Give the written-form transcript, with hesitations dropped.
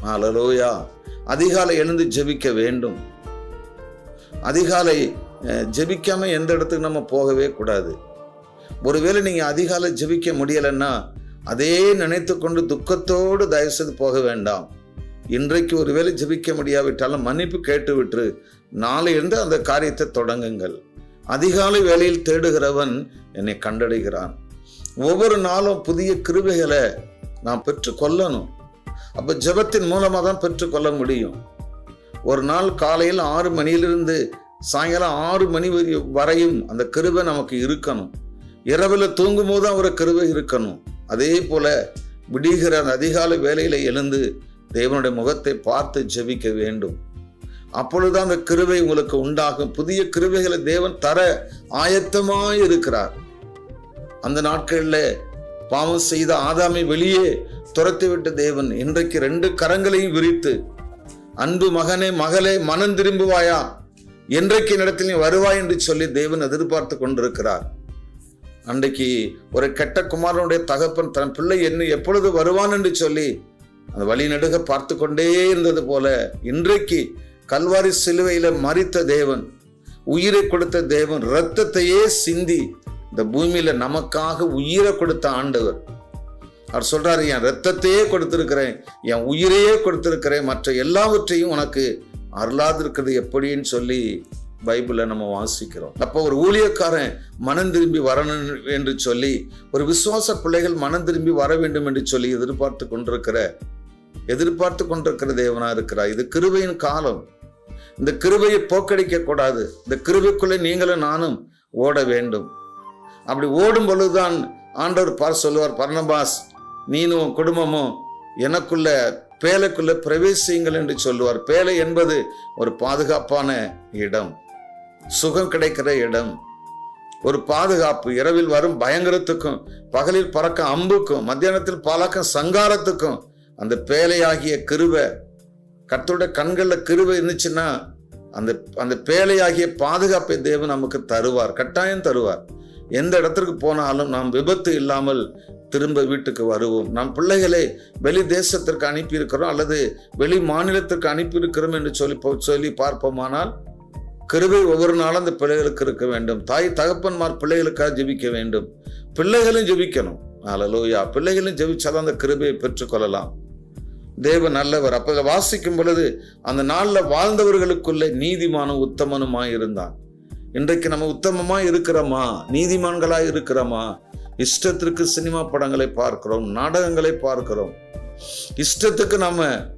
ஹல்லேலூயா. அதிகாலை எழுந்து ஜெபிக்க வேண்டும். அதிகாலை ஜெபிக்காம எந்த இடத்துக்கு நம்ம போகவே கூடாது. ஒருவேளை நீங்க அதிகாலை ஜெபிக்க முடியலைன்னா அதே நினைத்து கொண்டு துக்கத்தோடு தயவுசெய்து போக வேண்டாம். இன்றைக்கு ஒருவேளை ஜெபிக்க முடியாவிட்டாலும் மன்னிப்பு கேட்டு விட்டு நாளை இருந்து அந்த காரியத்தை தொடங்குங்கள். அதிகாலை வேளையில் தேடுகிறவன் என்னை கண்டடைகிறான். ஒவ்வொரு நாளும் புதிய கிருபைகளை நாம் பெற்றுக்கொள்ளணும். அப்ப ஜெபத்தின் மூலமாக தான் பெற்றுக்கொள்ள முடியும். ஒரு நாள் காலையில் 6 மணியிலிருந்து சாயங்காலம் 6 மணி வரையும் அந்த கிருபை நமக்கு இருக்கணும். இரவில் தூங்கும் போது ஒரு கிருபை இருக்கணும். அதே போல விடுகிற அந்த அதிகாலை வேளையில எழுந்து தேவனுடைய முகத்தை பார்த்து ஜெபிக்க வேண்டும். அப்பொழுதுதான் அந்த கிருபை உங்களுக்கு உண்டாகும். புதிய கிருபைகளை தேவன் தர ஆயத்தமாய் இருக்கிறார். அந்த நாட்களில் பாவம் செய்த ஆதாமை வெளியே துரத்திவிட்ட தேவன் இன்றைக்கு 2 கரங்களையும் விரித்து, அன்பு மகனே மகளே மனம் திரும்புவாயா, என்றைக்கு இடத்தில் நீ வருவாய் என்று சொல்லி தேவன் எதிர்பார்த்து கொண்டிருக்கிறார். அன்றைக்கு ஒரு கெட்ட குமாரனுடைய தகப்பன் தன் பிள்ளை என்ன எப்பொழுது வருவான் என்று சொல்லி அந்த வழி நடுக பார்த்து கொண்டே இருந்தது போல இன்றைக்கு கல்வாரி சிலுவையில மரித்த தேவன், உயிரை கொடுத்த தேவன், இரத்தத்தையே சிந்தி இந்த பூமியில நமக்காக உயிரை கொடுத்த ஆண்டவர். அவர் சொல்றாரு, என் இரத்தத்தையே கொடுத்திருக்கிறேன், என் உயிரையே கொடுத்திருக்கிறேன், மற்ற எல்லாவற்றையும் உனக்கு அருளாதிருக்கிறது எப்படின்னு சொல்லி பைபிள நம்ம வாசிக்கிறோம். அப்போ ஒரு ஊழியக்காரன் மனம் திரும்பி வரணும் என்று சொல்லி, ஒரு விசுவாச பிள்ளைகள் மனம் திரும்பி வர வேண்டும் என்று சொல்லி எதிர்பார்த்து கொண்டிருக்கிற தேவனா இருக்கிறார். இது கிருபையின் காலம். இந்த கிருபையை போக்கடிக்க கூடாது. இந்த கிருபைக்குள்ளே நீங்களும் நானும் ஓட வேண்டும். அப்படி ஓடும் பொழுதுதான் ஆண்டவர் சொல்லுவார், பர்னபாஸ் நீனும் குடும்பமும் எனக்குள்ள பேலைக்குள்ள பிரவேசியுங்கள் என்று சொல்லுவார். பேலை என்பது ஒரு பாதுகாப்பான இடம், சுகம் கிடைக்கிற இடம், ஒரு பாதுகாப்பு. இரவில் வரும் பயங்கரத்துக்கும், பகலில் பறக்க அம்புக்கும், மத்தியானத்தில் பறக்க சங்காரத்துக்கும் அந்த பேலையாகிய கிருபை, கர்த்தருடைய கண்களில் கிருபை இருந்துச்சுன்னா அந்த பேலையாகிய பாதுகாப்பை தேவன் நமக்கு தருவார், கட்டாயம் தருவார். எந்த இடத்திற்கு போனாலும் நாம் விபத்து இல்லாமல் திரும்ப வீட்டுக்கு வருவோம். நாம் பிள்ளைகளை வெளி தேசத்திற்கு அனுப்பியிருக்கிறோம் அல்லது வெளி மாநிலத்திற்கு அனுப்பியிருக்கிறோம் என்று சொல்லி பார்ப்போமானால் கிருபை ஒவ்வொரு நாளும் அந்த பிள்ளைகளுக்கு இருக்க வேண்டும். தாய் தகப்பன்மார் பிள்ளைகளுக்காக ஜெபிக்க வேண்டும். பிள்ளைகளும் ஜெபிக்கணும். ஹல்லேலூயா. பிள்ளைகளும் ஜெபிச்சாதான் அந்த கிருபையை பெற்றுக்கொள்ளலாம். தேவன் நல்லவர். அப்ப வாசிக்கும் பொழுது அந்த நாளில் வாழ்ந்தவர்களுக்குள்ளே நீதிமானும் உத்தமனுமாய் இருந்தான். இன்றைக்கு நம்ம உத்தமமாய் இருக்கிறோமா? நீதிமான்களாய் இருக்கிறோமா? இஷ்டத்திற்கு சினிமா படங்களை பார்க்கிறோம், நாடகங்களை பார்க்கிறோம், இஷ்டத்துக்கு நம்ம